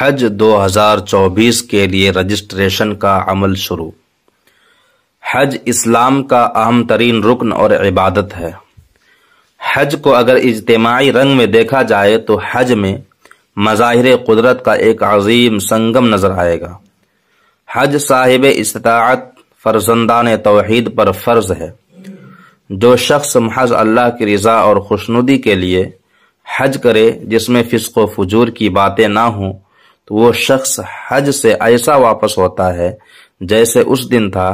حج 2024 کے لیے رجسٹریشن کا عمل شروع۔ حج اسلام کا اہم ترین رکن اور عبادت ہے۔ حج کو اگر اجتماعی رنگ میں دیکھا جائے تو حج میں مظاہر قدرت کا ایک عظیم سنگم نظر آئے گا۔ حج صاحب استطاعت فرزندان توحید پر فرض ہے۔ جو شخص محض اللہ کی رضا اور خوشنودی کے لیے حج کرے جس میں فسق و فجور کی باتیں نہ ہوں تو وہ شخص حج سے ایسا واپس ہوتا ہے جیسے اس دن تھا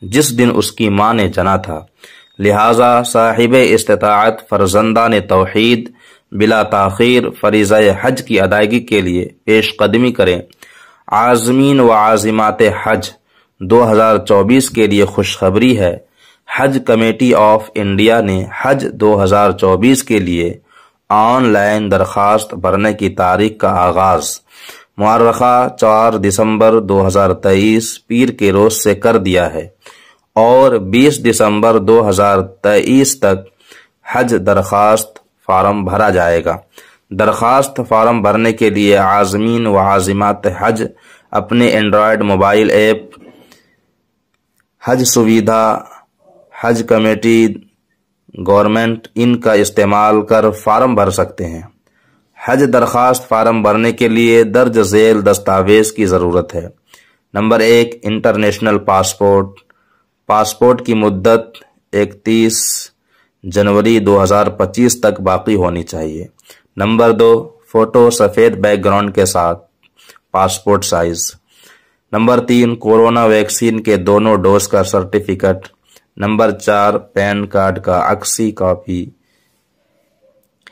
جس دن اس کی ماں نے جنا تھا۔ لہذا صاحب استطاعت فرزندان توحید بلا تاخیر فریضہ حج کی ادائیگی کے لیے پیش قدمی کریں۔ عازمین و عازمات حج 2024 کے لیے خوشخبری ہے۔ حج کمیٹی آف انڈیا نے حج 2024 کے لیے آن لائن درخواست بھرنے کی تاریخ کا آغاز مؤرخہ 4 دسمبر 2023 پیر کے روز سے کر دیا ہے اور 20 دسمبر 2023 تک حج درخواست فارم بھرا جائے گا۔ درخواست فارم بھرنے کے لیے عازمین و عازمات حج اپنے اینڈرائیڈ موبائل ایپ حج سویدھا حج کمیٹی گورنمنٹ ان کا استعمال کر فارم بھر سکتے ہیں۔ حج درخواست فارم بھرنے کے لیے درج ذیل دستاویز کی ضرورت ہے۔ Number 1 international passport. پاسپورٹ کی مدت 31 جنوری 2025 تک باقی ہونی چاہیے۔ نمبر 2 فوٹو سفید بیک گراؤنڈ کے ساتھ passport size. Number 3 corona vaccine کے دونوں ڈوز کا سرٹیفکیٹ۔ نمبر 4 پین کارڈ کا عکسی کاپی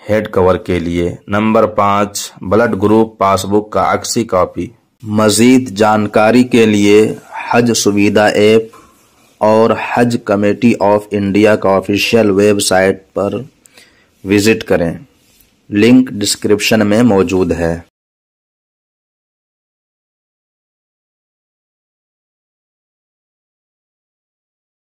ہیڈ کور کے لیے۔ نمبر 5 بلڈ گروپ پاس بک کا عکسی کاپی۔ مزید جانکاری کے لیے حج سویدھا ایپ اور حج کمیٹی آف انڈیا کا آفیشیل ویب سائٹ پر وزٹ کریں۔ لنک ڈسکرپشن میں موجود ہے۔